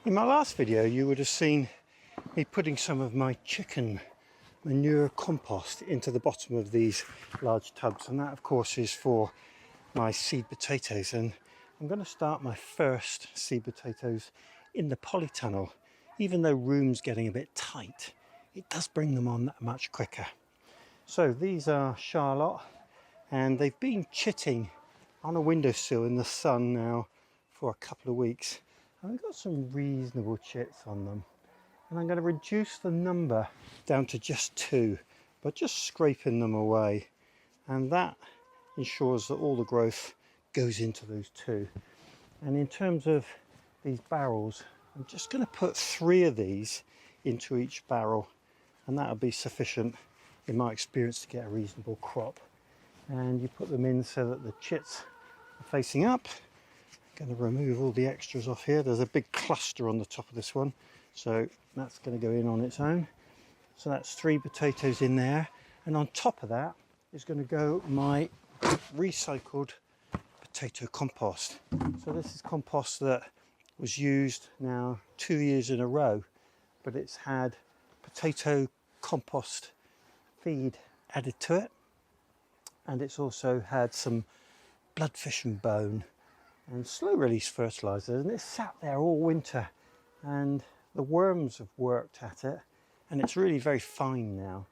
In my last video you would have seen me putting some of my chicken manure compost into the bottom of these large tubs, and that of course is for my seed potatoes. And I'm going to start my first seed potatoes in the polytunnel. Even though room's getting a bit tight, it does bring them on that much quicker. So these are Charlotte, and they've been chitting on a windowsill in the sun now for a couple of weeks. And we've got some reasonable chits on them, and I'm going to reduce the number down to just 2 by just scraping them away, and that ensures that all the growth goes into those 2. And in terms of these barrels, I'm just going to put 3 of these into each barrel, and that'll be sufficient in my experience to get a reasonable crop. And you put them in so that the chits are facing up. Going to remove all the extras off here. There's a big cluster on the top of this one, so that's going to go in on its own. So that's 3 potatoes in there, and on top of that is going to go my recycled potato compost. So this is compost that was used now 2 years in a row, but it's had potato compost feed added to it, and it's also had some bloodfish and bone and slow release fertilizer, and it's sat there all winter, and the worms have worked at it, and it's really very fine now.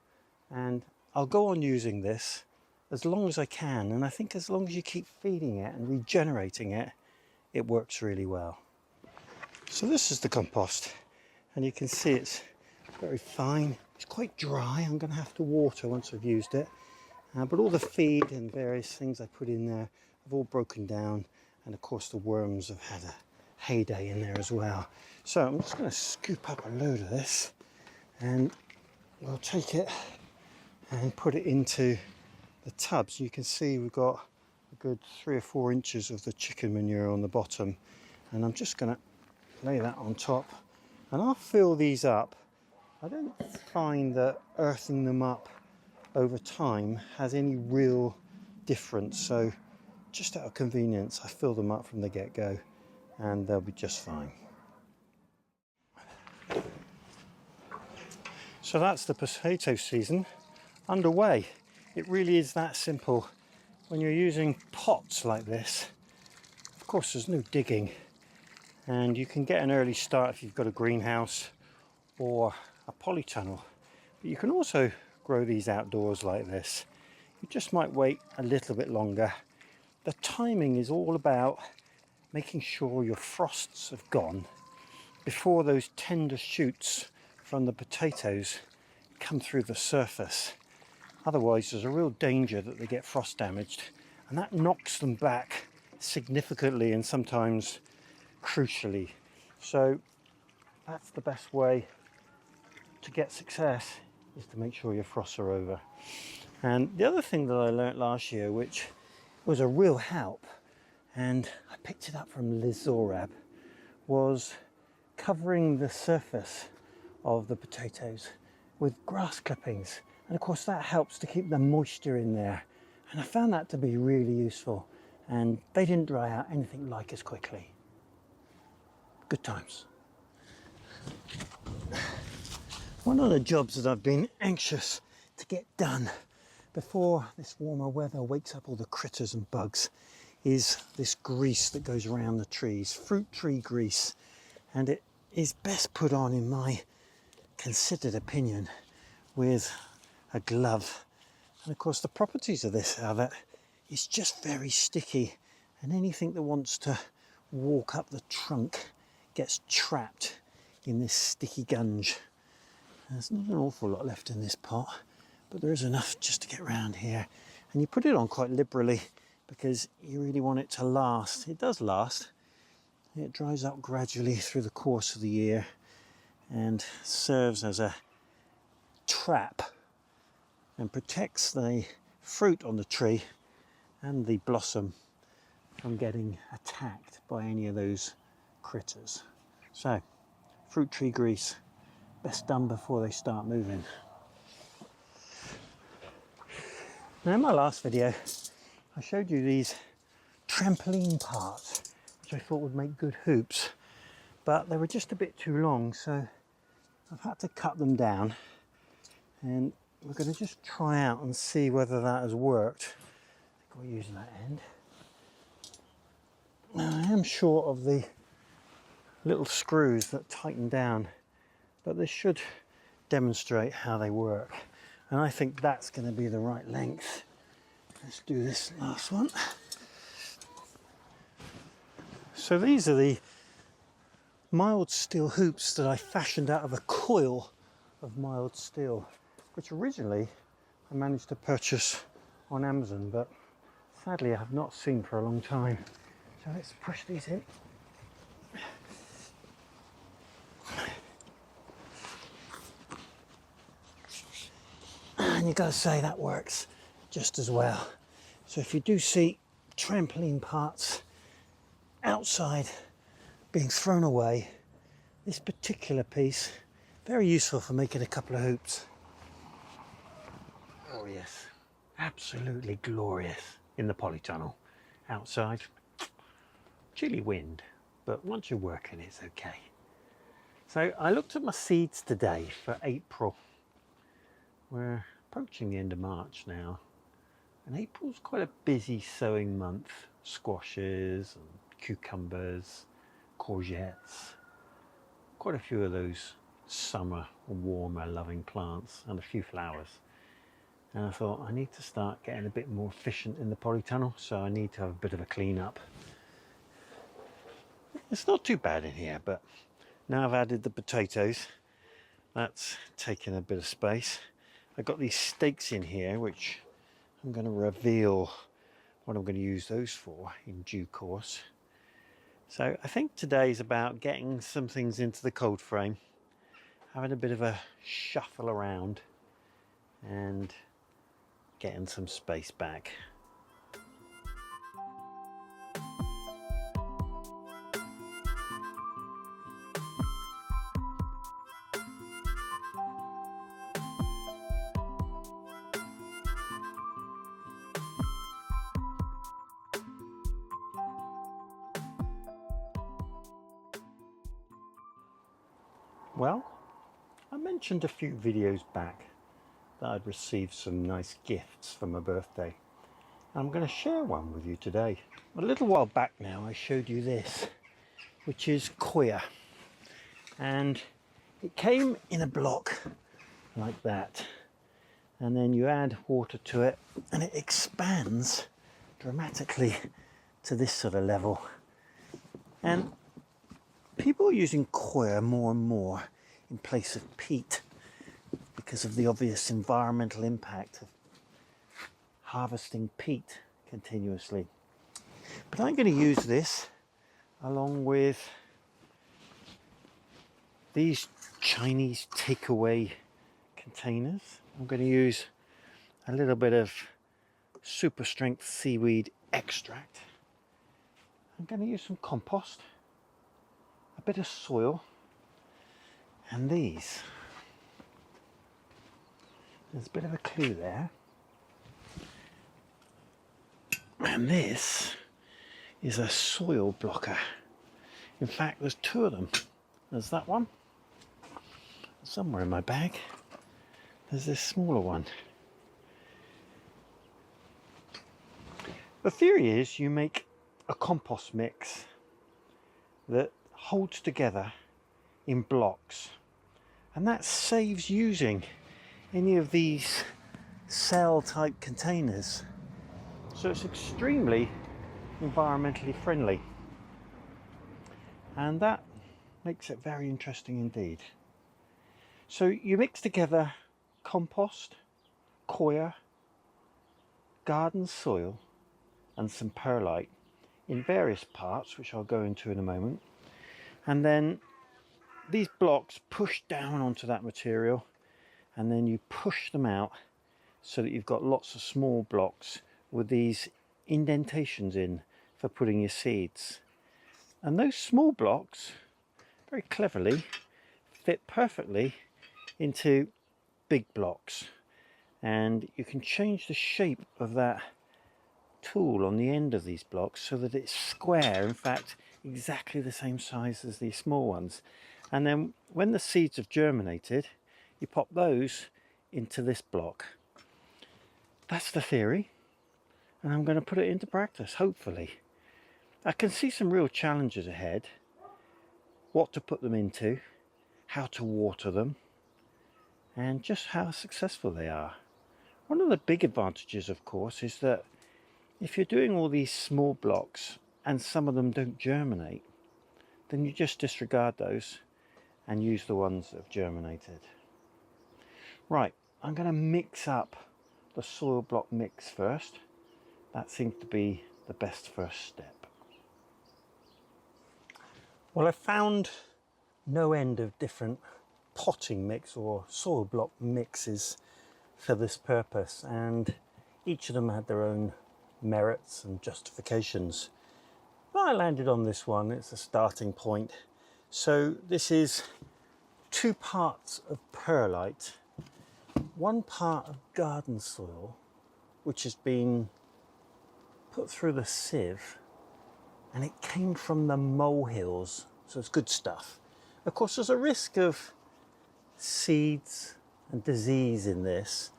And I'll go on using this as long as I can, and I think as long as you keep feeding it and regenerating it, it works really well. So this is the compost, and you can see it's very fine. It's quite dry. I'm going to have to water once I've used it, but all the feed and various things I put in there have all broken down. And of course the worms have had a heyday in there as well. So I'm just going to scoop up a load of this, and we'll take it and put it into the tubs. You can see we've got a good 3 or 4 inches of the chicken manure on the bottom, and I'm just going to lay that on top, and I'll fill these up. I don't find that earthing them up over time has any real difference, so just out of convenience I fill them up from the get-go, and they'll be just fine. So that's the potato season underway. It really is that simple. When you're using pots like this, of course there's no digging, and you can get an early start if you've got a greenhouse or a polytunnel, but you can also grow these outdoors like this. You just might wait a little bit longer. The timing is all about making sure your frosts have gone before those tender shoots from the potatoes come through the surface. Otherwise there's a real danger that they get frost damaged, and that knocks them back significantly and sometimes crucially. So that's the best way to get success, is to make sure your frosts are over. And the other thing that I learnt last year, which was a real help, and I picked it up from this.Ever, was covering the surface of the potatoes with grass clippings, and of course that helps to keep the moisture in there, and I found that to be really useful, and they didn't dry out anything like as quickly. Good times. One of the jobs that I've been anxious to get done before this warmer weather wakes up all the critters and bugs is this grease that goes around the trees, fruit tree grease, and it is best put on, in my considered opinion, with a glove. And of course the properties of this are that it's just very sticky, and anything that wants to walk up the trunk gets trapped in this sticky gunge. There's not an awful lot left in this pot, but there is enough just to get around here, and you put it on quite liberally because you really want it to last. It does last. It dries up gradually through the course of the year and serves as a trap and protects the fruit on the tree and the blossom from getting attacked by any of those critters. So fruit tree grease, best done before they start moving. Now in my last video I showed you these trampoline parts which I thought would make good hoops, but they were just a bit too long, so I've had to cut them down, and we're going to just try out and see whether that has worked. I think we'll use that end. Now I am short of the little screws that tighten down, but this should demonstrate how they work, and I think that's going to be the right length. Let's do this last one. So these are the mild steel hoops that I fashioned out of a coil of mild steel, which originally I managed to purchase on Amazon, but sadly I have not seen for a long time. So let's push these in. And you've got to say that works just as well. So if you do see trampoline parts outside being thrown away, this particular piece, very useful for making a couple of hoops. Oh yes, absolutely glorious in the polytunnel. Outside, chilly wind, but once you're working it's okay. So I looked at my seeds today for April. We're approaching the end of March now, and April's quite a busy sowing month. Squashes and cucumbers, courgettes, quite a few of those summer warmer loving plants, and a few flowers. And I thought I need to start getting a bit more efficient in the polytunnel, so I need to have a bit of a clean up. It's not too bad in here, but now I've added the potatoes, that's taken a bit of space. I've got these stakes in here which I'm going to reveal what I'm going to use those for in due course. So I think today is about getting some things into the cold frame, having a bit of a shuffle around and getting some space back. Well, I mentioned a few videos back that I'd received some nice gifts for my birthday. I'm going to share one with you today. A little while back now I showed you this, which is coir, and it came in a block like that, and then you add water to it and it expands dramatically to this sort of level. And people are using coir more and more in place of peat because of the obvious environmental impact of harvesting peat continuously. But I'm going to use this along with these Chinese takeaway containers. I'm going to use a little bit of super strength seaweed extract. I'm going to use some compost, a bit of soil, and these. There's a bit of a clue there. And this is a soil blocker. In fact, there's two of them. There's that one. Somewhere in my bag. There's this smaller one. The theory is you make a compost mix that holds together in blocks, and that saves using any of these cell type containers, so it's extremely environmentally friendly, and that makes it very interesting indeed. So you mix together compost, coir, garden soil and some perlite in various parts, which I'll go into in a moment, and then these blocks push down onto that material, and then you push them out so that you've got lots of small blocks with these indentations in for putting your seeds. And those small blocks very cleverly fit perfectly into big blocks, and you can change the shape of that tool on the end of these blocks so that it's square. In fact, exactly the same size as these small ones. And then when the seeds have germinated, you pop those into this block. That's the theory, and I'm going to put it into practice, hopefully. I can see some real challenges ahead. What to put them into, how to water them, and just how successful they are. One of the big advantages, of course, is that if you're doing all these small blocks and some of them don't germinate, then you just disregard those and use the ones that have germinated. Right, I'm going to mix up the soil block mix first. That seems to be the best first step. Well, I found no end of different potting mix or soil block mixes for this purpose, and each of them had their own merits and justifications. But I landed on this one. It's a starting point. So this is 2 parts of perlite, 1 part of garden soil, which has been put through the sieve, and it came from the molehills, so it's good stuff. Of course, there's a risk of seeds and disease in this,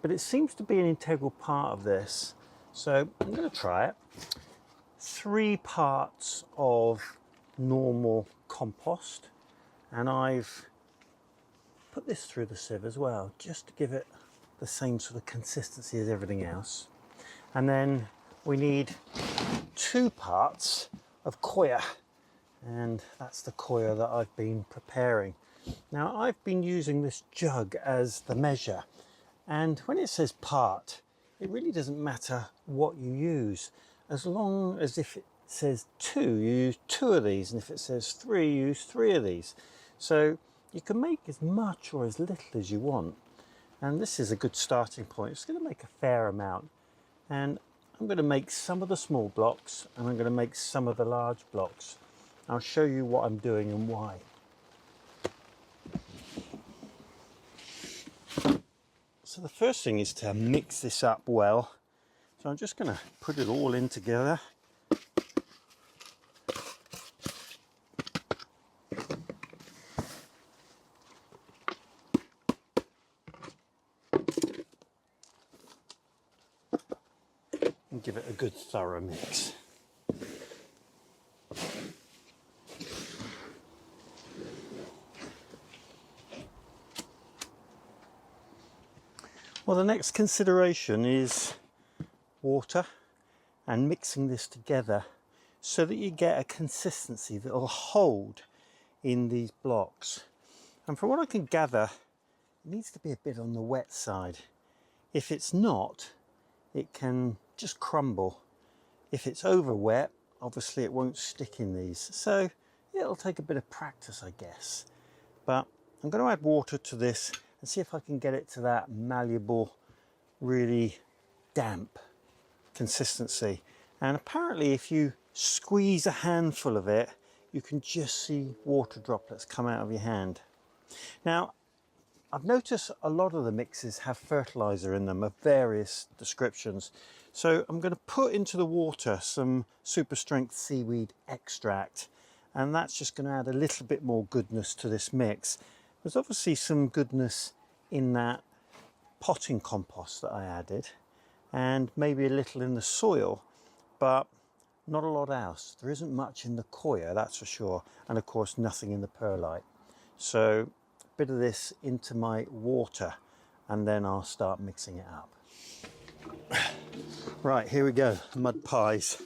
but it seems to be an integral part of this, so I'm going to try it. 3 parts of normal compost, and I've put this through the sieve as well, just to give it the same sort of consistency as everything else. And then we need 2 parts of coir, and that's the coir that I've been preparing. Now, I've been using this jug as the measure, and when it says part, it really doesn't matter what you use, as long as if it says 2, you use 2 of these, and if it says 3, you use 3 of these. So you can make as much or as little as you want, and this is a good starting point. It's going to make a fair amount, and I'm going to make some of the small blocks and I'm going to make some of the large blocks. I'll show you what I'm doing and why. So the first thing is to mix this up well. So I'm just going to put it all in together. And give it a good thorough mix. Well, the next consideration is water and mixing this together so that you get a consistency that will hold in these blocks. And from what I can gather, it needs to be a bit on the wet side. If it's not, it can just crumble. If it's over wet, obviously it won't stick in these. So it'll take a bit of practice, I guess. But I'm going to add water to this and see if I can get it to that malleable, really damp consistency. And apparently if you squeeze a handful of it, you can just see water droplets come out of your hand. Now, I've noticed a lot of the mixes have fertilizer in them of various descriptions. So I'm going to put into the water some super strength seaweed extract, and that's just going to add a little bit more goodness to this mix. There's obviously some goodness in that potting compost that I added, and maybe a little in the soil, but not a lot else. There isn't much in the coir, that's for sure, and of course nothing in the perlite. So a bit of this into my water, and then I'll start mixing it up. Right, here we go, mud pies.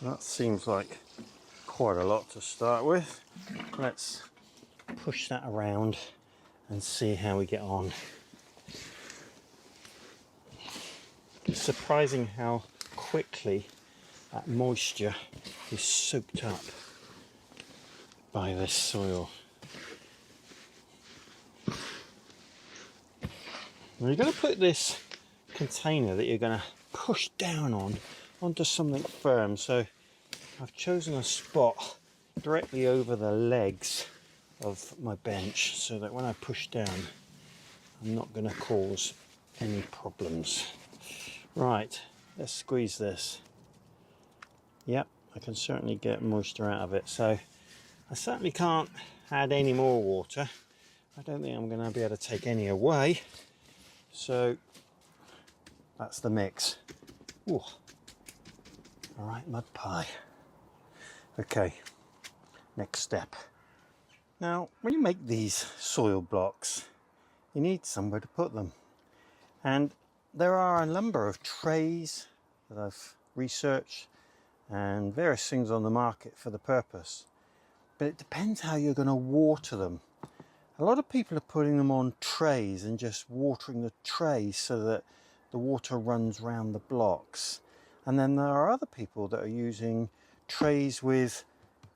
That seems like quite a lot to start with. Let's push that around and see how we get on. It's surprising how quickly that moisture is soaked up by this soil. Now you're going to put this container that you're going to push down onto something firm. So I've chosen a spot directly over the legs of my bench so that when I push down, I'm not going to cause any problems. Right, let's squeeze this. Yep, I can certainly get moisture out of it. So I certainly can't add any more water. I don't think I'm going to be able to take any away. So that's the mix. Ooh. All right, mud pie. Okay, next step. Now, when you make these soil blocks, you need somewhere to put them. And there are a number of trays that I've researched and various things on the market for the purpose. But it depends how you're going to water them. A lot of people are putting them on trays and just watering the trays so that the water runs round the blocks. And then there are other people that are using trays with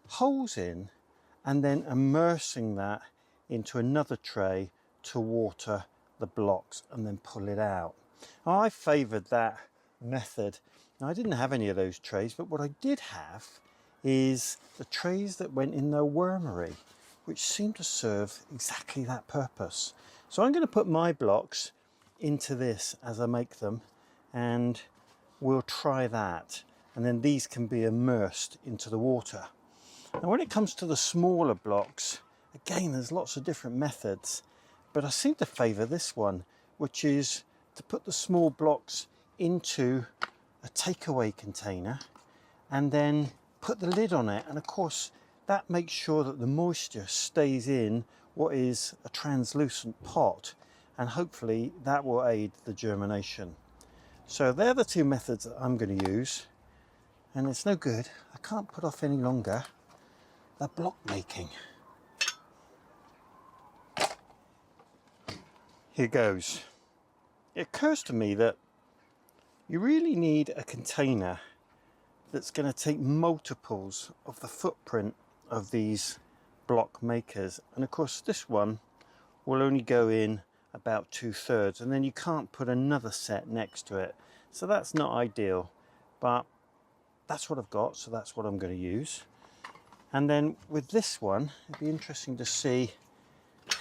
holes in and then immersing that into another tray to water the blocks and then pull it out. Now, I favoured that method. Now, I didn't have any of those trays, but what I did have is the trays that went in the wormery, which seemed to serve exactly that purpose. So I'm going to put my blocks into this as I make them, and we'll try that. And then these can be immersed into the water. Now, when it comes to the smaller blocks, again, there's lots of different methods, but I seem to favour this one, which is to put the small blocks into a takeaway container and then put the lid on it. And of course, that makes sure that the moisture stays in what is a translucent pot, and hopefully that will aid the germination. So they're the two methods that I'm going to use, and it's no good. I can't put off any longer the block making. Here goes. It occurs to me that you really need a container that's going to take multiples of the footprint of these block makers, and of course this one will only go in about 2/3, and then you can't put another set next to it, so that's not ideal, but that's what I've got, so that's what I'm going to use. And then with this one, it'd be interesting to see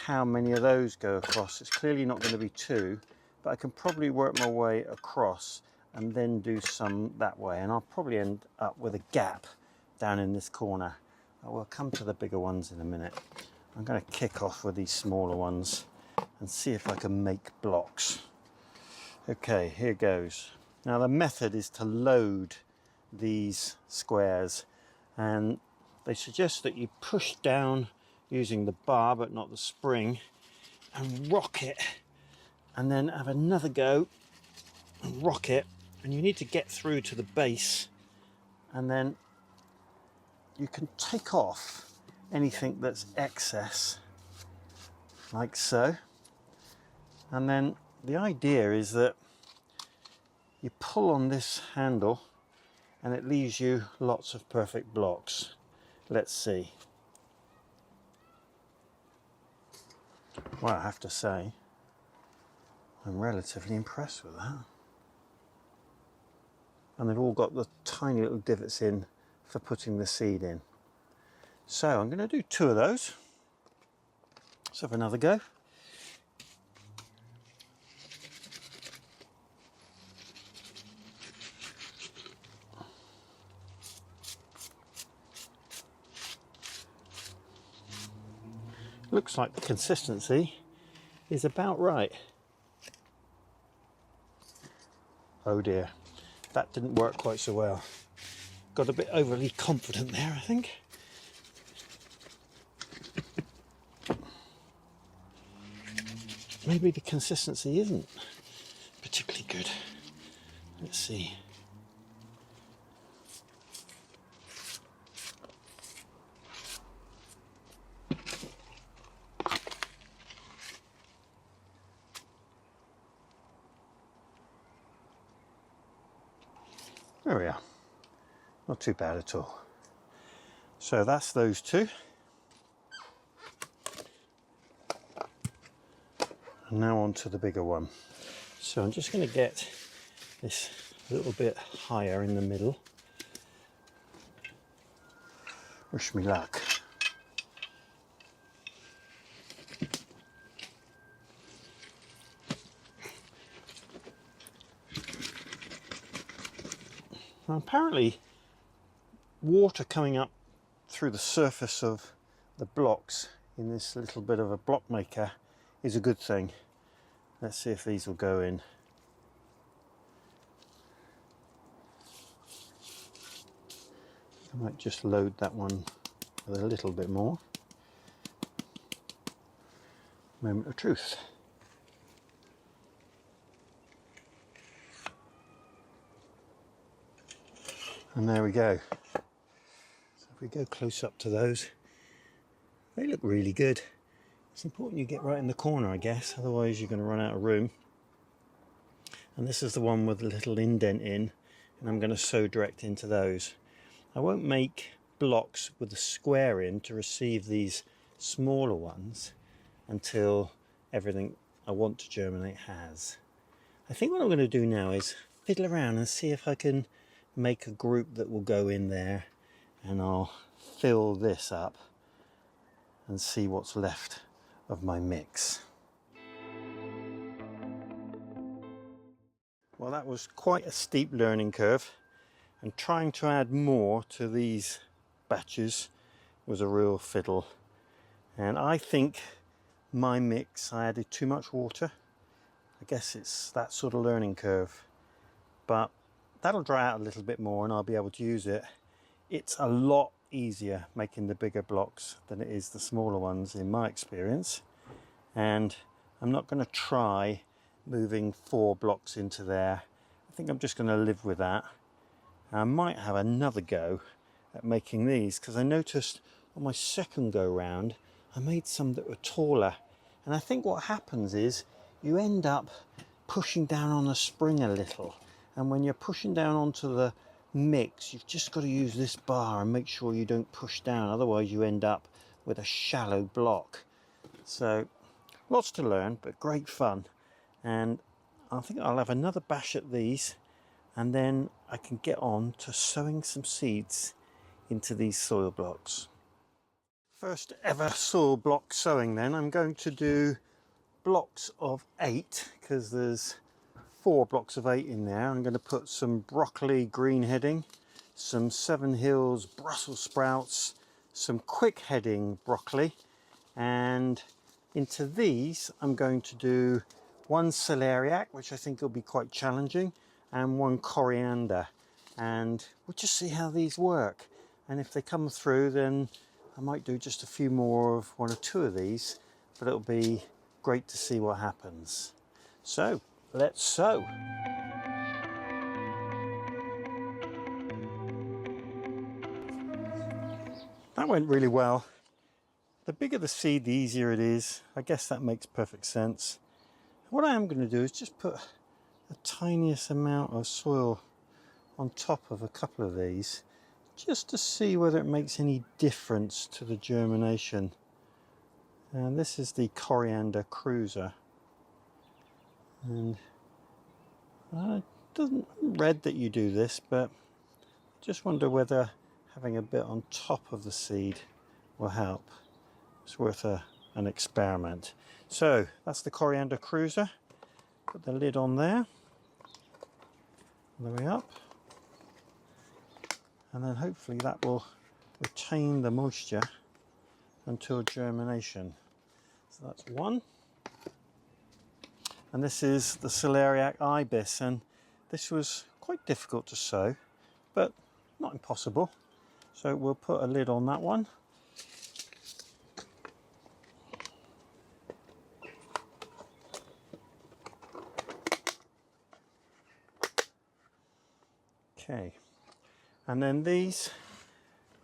how many of those go across. It's clearly not going to be 2, but I can probably work my way across and then do some that way, and I'll probably end up with a gap down in this corner. I will come to the bigger ones in a minute. I'm going to kick off with these smaller ones and see if I can make blocks. Okay, here goes. Now the method is to load these squares, and they suggest that you push down using the bar but not the spring and rock it, and then have another go and rock it, and you need to get through to the base, and then you can take off anything that's excess like so. And then the idea is that you pull on this handle and it leaves you lots of perfect blocks. Let's see. Well, I have to say, I'm relatively impressed with that. And they've all got the tiny little divots in for putting the seed in. So I'm going to do 2 of those. Let's have another go. Looks like the consistency is about right. Oh dear, that didn't work quite so well. Got a bit overly confident there, I think. Maybe the consistency isn't particularly good. Let's see. There we are. Not too bad at all. So that's those 2. And now on to the bigger one. So I'm just going to get this a little bit higher in the middle. Wish me luck. Now, apparently water coming up through the surface of the blocks in this little bit of a block maker is a good thing. Let's see if these will go in. I might just load that one with a little bit more. Moment of truth. And there we go. So if we go close up to those, they look really good. It's important you get right in the corner, I guess, otherwise you're going to run out of room. And this is the one with a little indent in, and I'm going to sow direct into those. I won't make blocks with a square in to receive these smaller ones until everything I want to germinate has. I think what I'm going to do now is fiddle around and see if I can make a group that will go in there, and I'll fill this up and see what's left of my mix. Well, that was quite a steep learning curve, and trying to add more to these batches was a real fiddle. And I think my mix, I added too much water. I guess it's that sort of learning curve, but that'll dry out a little bit more and I'll be able to use it. It's a lot easier making the bigger blocks than it is the smaller ones in my experience, and I'm not going to try moving 4 blocks into there. I think I'm just going to live with that. I might have another go at making these, because I noticed on my second go round I made some that were taller, and I think what happens is you end up pushing down on the spring a little, and when you're pushing down onto the mix you've just got to use this bar and make sure you don't push down, otherwise you end up with a shallow block. So lots to learn, but great fun. And I think I'll have another bash at these, and then I can get on to sowing some seeds into these soil blocks. First ever soil block sowing then. I'm going to do blocks of 8 because there's 4 blocks of 8 in there. I'm going to put some broccoli green heading, some 7 Hills Brussels sprouts, some quick heading broccoli, and into these I'm going to do 1 celeriac, which I think will be quite challenging, and 1 coriander, and we'll just see how these work. And if they come through, then I might do just a few more of 1 or 2 of these, but it'll be great to see what happens. So let's sow. That went really well. The bigger the seed, the easier it is. I guess that makes perfect sense. What I am going to do is just put the tiniest amount of soil on top of a couple of these, just to see whether it makes any difference to the germination. And this is the coriander cruiser, and it doesn't read that you do this, but I just wonder whether having a bit on top of the seed will help. It's worth an experiment. So that's the coriander cruiser. Put the lid on there, all the way up, and then hopefully that will retain the moisture until germination. So that's 1. And this is the celeriac ibis, and this was quite difficult to sow, but not impossible. So we'll put a lid on that one. Okay, and then these,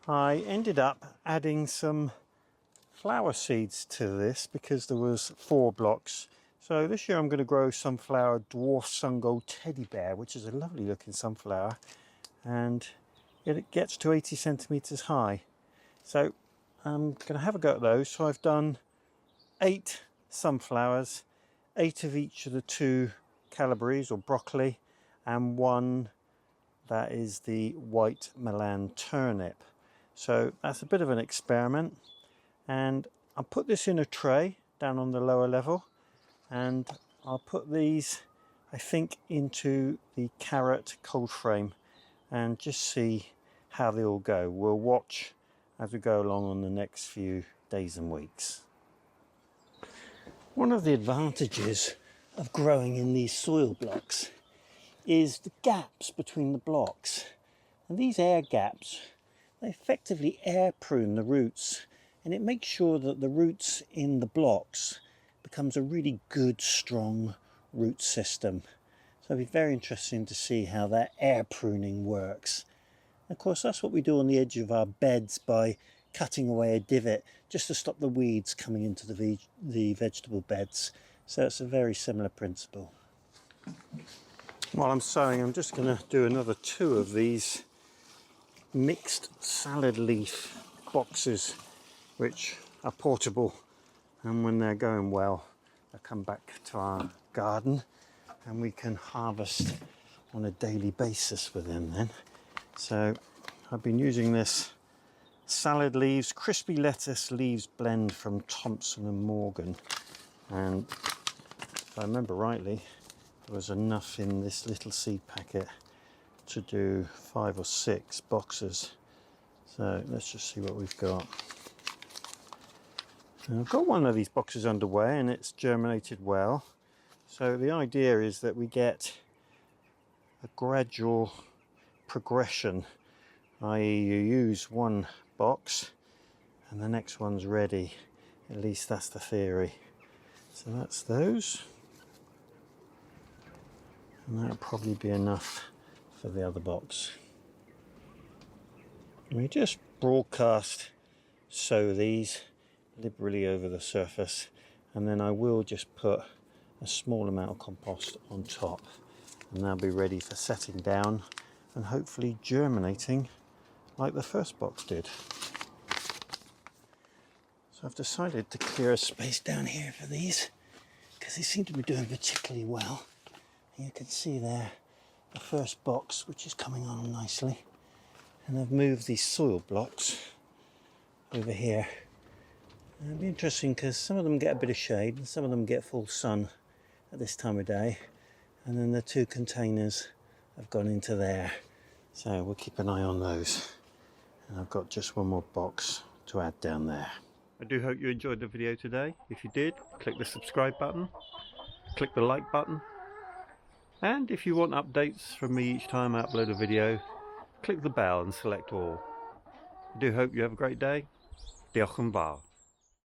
I ended up adding some flower seeds to this because there was 4 blocks. So this year I'm going to grow sunflower dwarf sun gold teddy bear, which is a lovely looking sunflower, and it gets to 80 centimeters high. So I'm going to have a go at those. So I've done 8 sunflowers, 8 of each of the 2 calabrese or broccoli, and 1 that is the white Milan turnip. So that's a bit of an experiment, and I'll put this in a tray down on the lower level, and I'll put these, I think, into the carrot cold frame, and just see how they all go. We'll watch as we go along on the next few days and weeks. One of the advantages of growing in these soil blocks is the gaps between the blocks. And these air gaps, they effectively air prune the roots, and it makes sure that the roots in the blocks becomes a really good, strong root system. So it'll be very interesting to see how that air pruning works. Of course, that's what we do on the edge of our beds by cutting away a divot just to stop the weeds coming into the vegetable beds. So it's a very similar principle. While I'm sowing, I'm just going to do another 2 of these mixed salad leaf boxes, which are portable, and when they're going well, they come back to our garden and we can harvest on a daily basis with them then. So I've been using this salad leaves, crispy lettuce leaves blend from Thompson and Morgan, and if I remember rightly, there was enough in this little seed packet to do 5 or 6 boxes. So let's just see what we've got. And I've got one of these boxes underway and it's germinated well. So the idea is that we get a gradual progression, i.e. you use one box and the next one's ready. At least that's the theory. So that's those, and that'll probably be enough for the other box. We just broadcast sow these liberally over the surface, and then I will just put a small amount of compost on top, and they'll be ready for setting down and hopefully germinating like the first box did. So I've decided to clear a space down here for these because they seem to be doing particularly well. And you can see there the first box, which is coming on nicely, and I've moved these soil blocks over here. And it'll be interesting because some of them get a bit of shade and some of them get full sun at this time of day, and then the 2 containers have gone into there, so we'll keep an eye on those. And I've got just one more box to add down there. I do hope you enjoyed the video today. If you did, click the subscribe button, click the like button, and if you want updates from me each time I upload a video, click the bell and select all. I do hope you have a great day. Diolch yn fawr.